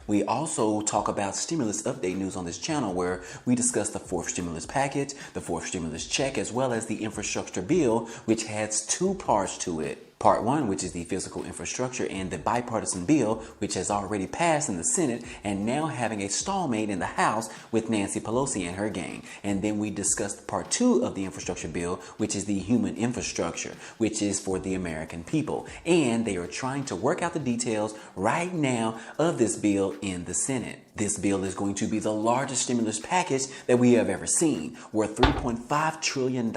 We also talk about stimulus update news on this channel where we discuss the fourth stimulus package, the fourth stimulus check, as well as the infrastructure bill, which has two parts to it. Part one, which is the physical infrastructure, and the bipartisan bill, which has already passed in the Senate and now having a stalemate in the House with Nancy Pelosi and her gang. And then we discussed part two of the infrastructure bill, which is the human infrastructure, which is for the American people. And they are trying to work out the details right now of this bill in the Senate. This bill is going to be the largest stimulus package that we have ever seen, worth $3.5 trillion,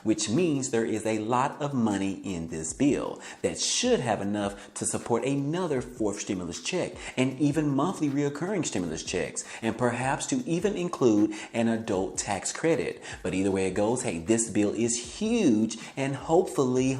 which means there is a lot of money in this bill that should have enough to support another fourth stimulus check and even monthly reoccurring stimulus checks, and perhaps to even include an adult tax credit. But either way it goes, hey, this bill is huge, and hopefully,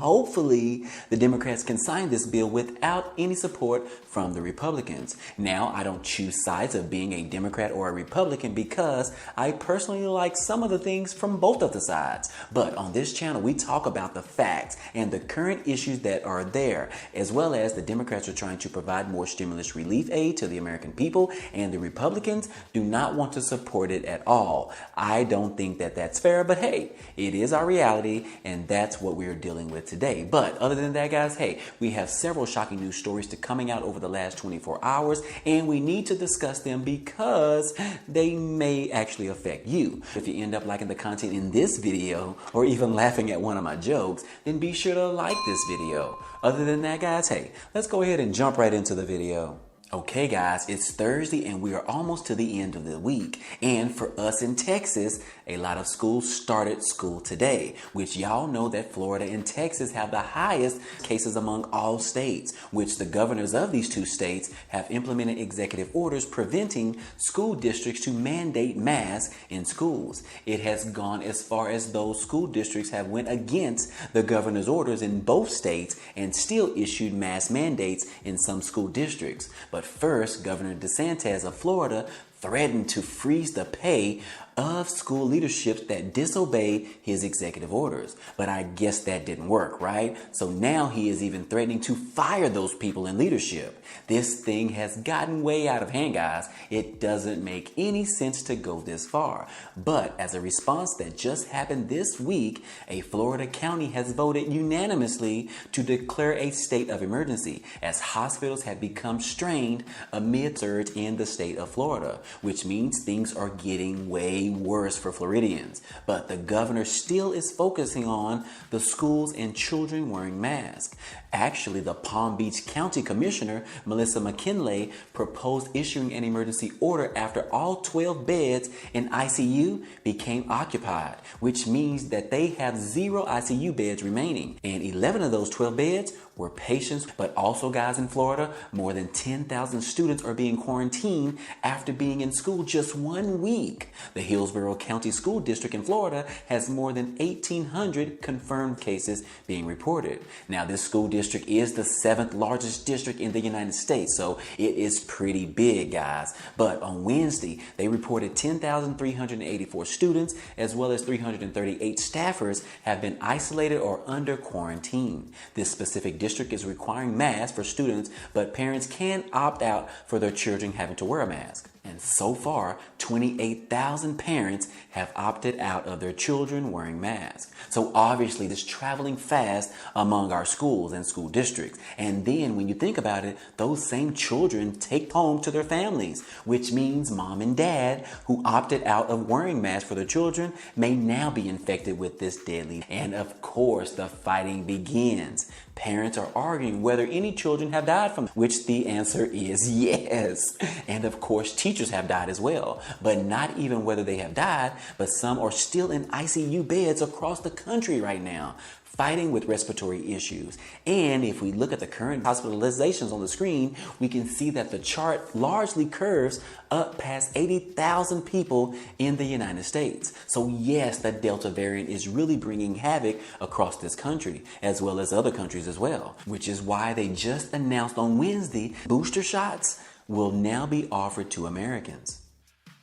the Democrats can sign this bill without any support from the Republicans. Now, I don't choose sides of being a Democrat or a Republican because I personally like some of the things from both of the sides. But on this channel, we talk about the facts and the current issues that are there, as well as the Democrats are trying to provide more stimulus relief aid to the American people, and the Republicans do not want to support it at all. I don't think that that's fair, but hey, it is our reality, and that's what we're dealing with today. But other than that, guys, hey, we have several shocking news stories coming out over the last 24 hours, and we need to discuss them because they may actually affect you. If you end up liking the content in this video or even laughing at one of my jokes, then be sure to like this video. Other than that, guys, hey, let's go ahead and jump right into the video. Okay guys, it's Thursday and we are almost to the end of the week. And for us in Texas, a lot of schools started school today, which y'all know that Florida and Texas have the highest cases among all states, which the governors of these two states have implemented executive orders preventing school districts to mandate masks in schools. It has gone as far as those school districts have went against the governor's orders in both states and still issued mask mandates in some school districts. But first, Governor DeSantis of Florida threatened to freeze the pay of school leaderships that disobeyed his executive orders. But I guess that didn't work, right? So now he is even threatening to fire those people in leadership. This thing has gotten way out of hand, guys. It doesn't make any sense to go this far. But as a response that just happened this week, a Florida county has voted unanimously to declare a state of emergency as hospitals have become strained amid surge in the state of Florida, which means things are getting way worse for Floridians. But the governor still is focusing on the schools and children wearing masks. Actually, the Palm Beach County Commissioner, Melissa McKinley, proposed issuing an emergency order after all 12 beds in ICU became occupied, which means that they have 0 ICU beds remaining. And 11 of those 12 beds were patients. But also, guys, in Florida, more than 10,000 students are being quarantined after being in school just 1 week. The Hillsborough County School District in Florida has more than 1,800 confirmed cases being reported. Now, this school district is the 7th largest district in the United States, so it is pretty big, guys. But on Wednesday, they reported 10,384 students as well as 338 staffers have been isolated or under quarantine. This specific district is requiring masks for students, but parents can opt out for their children having to wear a mask. And so far, 28,000 parents have opted out of their children wearing masks. So obviously, this traveling fast among our schools and school districts. And then when you think about it, those same children take home to their families, which means mom and dad who opted out of wearing masks for their children may now be infected with this deadly. And of course, the fighting begins. Parents are arguing whether any children have died from which the answer is yes. And of course, teachers have died as well, but not even whether they have died, but some are still in ICU beds across the country right now, fighting with respiratory issues. And if we look at the current hospitalizations on the screen, we can see that the chart largely curves up past 80,000 people in the United States. So yes, the Delta variant is really bringing havoc across this country, as well as other countries as well, which is why they just announced on Wednesday, booster shots will now be offered to Americans.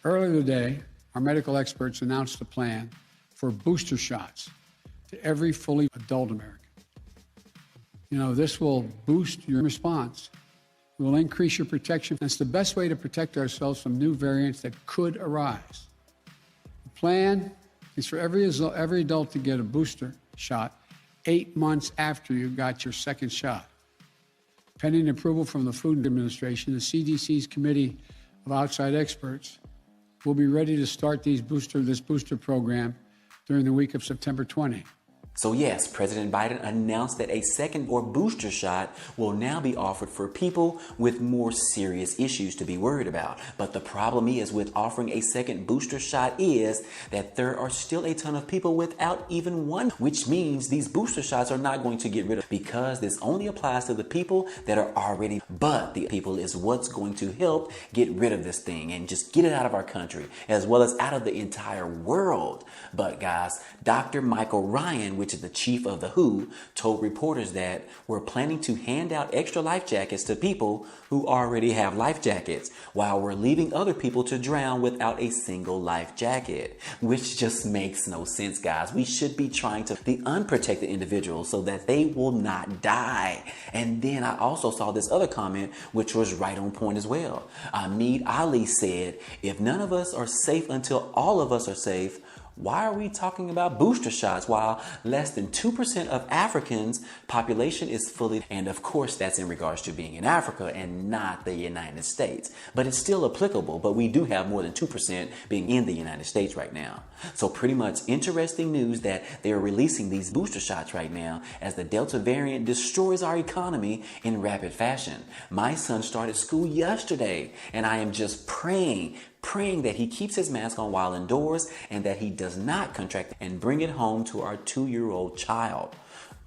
Earlier today, our medical experts announced a plan for booster shots to every fully adult American. You know, this will boost your response It will increase your protection. That's the best way to protect ourselves from new variants that could arise. The plan is for every adult to get a booster shot 8 months after you got your second shot. Pending approval from the Food Administration, the CDC's Committee of Outside Experts will be ready to start this booster program during the week of September 20. So yes, President Biden announced that a second or booster shot will now be offered for people with more serious issues to be worried about. But the problem is with offering a second booster shot is that there are still a ton of people without even one, which means these booster shots are not going to get rid of, because this only applies to the people that are already, but the people is what's going to help get rid of this thing and just get it out of our country as well as out of the entire world. But guys, Dr. Michael Ryan, which is the chief of the WHO, told reporters that we're planning to hand out extra life jackets to people who already have life jackets, while we're leaving other people to drown without a single life jacket, which just makes no sense, guys. We should be trying to the unprotected individuals so that they will not die. And then I also saw this other comment, which was right on point as well. Ahmed Ali said, if none of us are safe until all of us are safe, why are we talking about booster shots while less than 2% of Africans' population is fully, and of course that's in regards to being in Africa and not the United States, but it's still applicable, but we do have more than 2% being in the United States right now. So pretty much interesting news that they are releasing these booster shots right now as the Delta variant destroys our economy in rapid fashion. My son started school yesterday and I am just praying that he keeps his mask on while indoors and that he does not contract and bring it home to our 2-year-old child.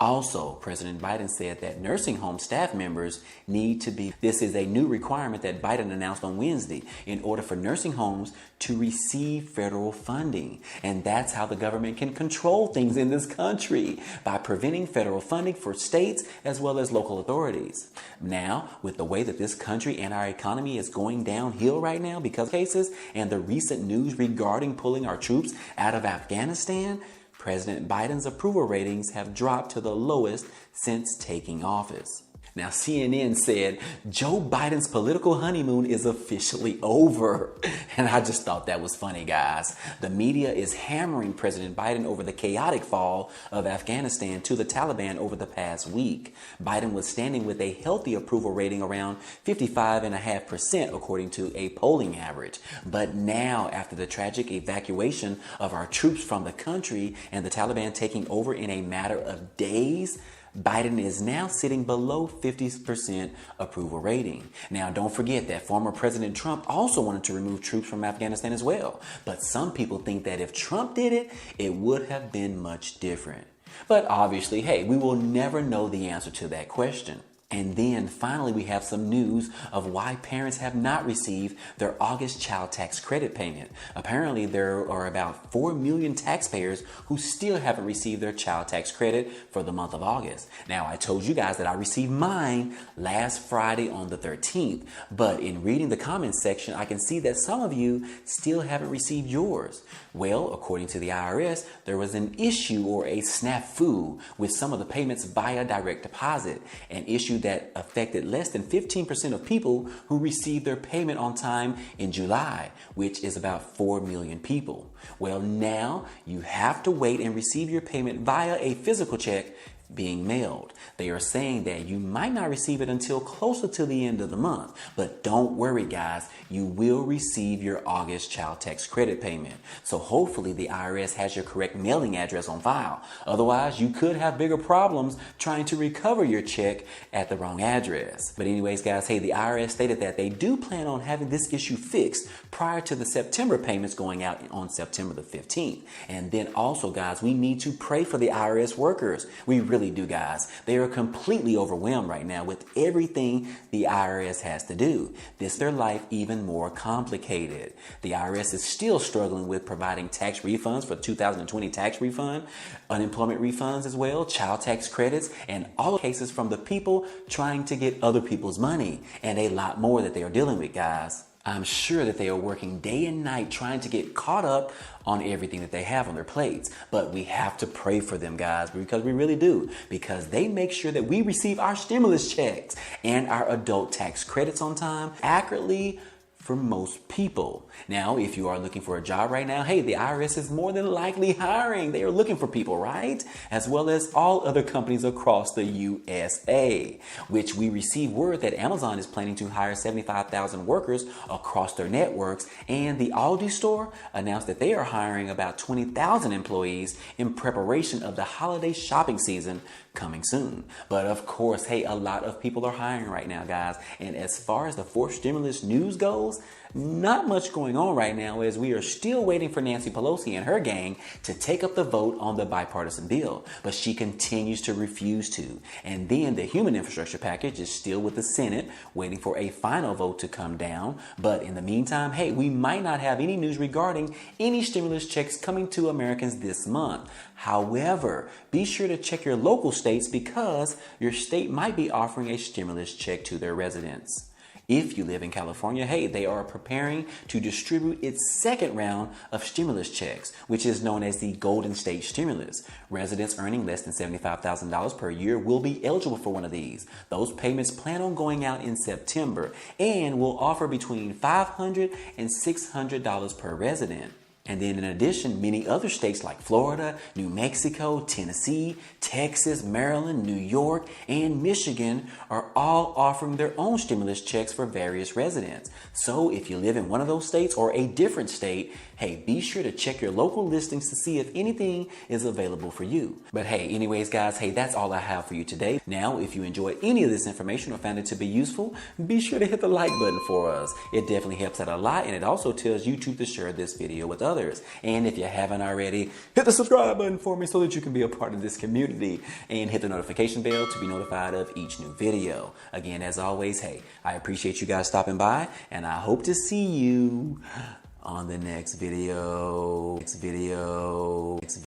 Also, President Biden said that nursing home staff members need to be, this is a new requirement that Biden announced on Wednesday, in order for nursing homes to receive federal funding. And that's how the government can control things in this country, by preventing federal funding for states as well as local authorities. Now, with the way that this country and our economy is going downhill right now because of cases and the recent news regarding pulling our troops out of Afghanistan, President Biden's approval ratings have dropped to the lowest since taking office. Now, CNN said Joe Biden's political honeymoon is officially over. And I just thought that was funny, guys. The media is hammering President Biden over the chaotic fall of Afghanistan to the Taliban over the past week. Biden was standing with a healthy approval rating around 55.5%, according to a polling average. But now, after the tragic evacuation of our troops from the country and the Taliban taking over in a matter of days, Biden is now sitting below 50% approval rating. Now, don't forget that former President Trump also wanted to remove troops from Afghanistan as well. But some people think that if Trump did it, it would have been much different. But obviously, hey, we will never know the answer to that question. And then finally, we have some news of why parents have not received their August child tax credit payment. Apparently, there are about 4 million taxpayers who still haven't received their child tax credit for the month of August. Now, I told you guys that I received mine last Friday on the 13th, but in reading the comments section, I can see that some of you still haven't received yours. Well, according to the IRS, there was an issue or a snafu with some of the payments via direct deposit, an issue that affected less than 15% of people who received their payment on time in July, which is about 4 million people. Well, now you have to wait and receive your payment via a physical check being mailed. They are saying that you might not receive it until closer to the end of the month. But don't worry, guys, you will receive your August child tax credit payment. So hopefully the IRS has your correct mailing address on file. Otherwise, you could have bigger problems trying to recover your check at the wrong address. But anyways, guys, hey, the IRS stated that they do plan on having this issue fixed prior to the September payments going out on September the 15th. And then also, guys, we need to pray for the IRS workers. We really do, guys. They are completely overwhelmed right now with everything the IRS has to do. This their life even more complicated. The IRS is still struggling with providing tax refunds for 2020 tax refund, unemployment refunds as well, child tax credits, and all cases from the people trying to get other people's money, and a lot more that they are dealing with, guys. I'm sure that they are working day and night trying to get caught up on everything that they have on their plates. But we have to pray for them, guys, because we really do. Because they make sure that we receive our stimulus checks and our adult tax credits on time, accurately, for most people. Now, if you are looking for a job right now, hey, the IRS is more than likely hiring. They are looking for people, right? As well as all other companies across the USA, which we receive word that Amazon is planning to hire 75,000 workers across their networks, and the Aldi store announced that they are hiring about 20,000 employees in preparation of the holiday shopping season coming soon. But of course, hey, a lot of people are hiring right now, guys. And as far as the fourth stimulus news goes, not much going on right now, as we are still waiting for Nancy Pelosi and her gang to take up the vote on the bipartisan bill, but she continues to refuse to. And then the human infrastructure package is still with the Senate, waiting for a final vote to come down. But in the meantime, hey, we might not have any news regarding any stimulus checks coming to Americans this month. However, be sure to check your local states, because your state might be offering a stimulus check to their residents. If you live in California, hey, they are preparing to distribute its second round of stimulus checks, which is known as the Golden State Stimulus. Residents earning less than $75,000 per year will be eligible for one of these. Those payments plan on going out in September and will offer between $500 and $600 per resident. And then in addition, many other states like Florida, New Mexico, Tennessee, Texas, Maryland, New York, and Michigan are all offering their own stimulus checks for various residents. So if you live in one of those states or a different state, hey, be sure to check your local listings to see if anything is available for you. But hey, anyways, guys, hey, that's all I have for you today. Now, if you enjoyed any of this information or found it to be useful, be sure to hit the like button for us. It definitely helps out a lot, and it also tells YouTube to share this video with others. And if you haven't already, hit the subscribe button for me so that you can be a part of this community, and hit the notification bell to be notified of each new video. Again, as always, hey, I appreciate you guys stopping by, and I hope to see you on the next video.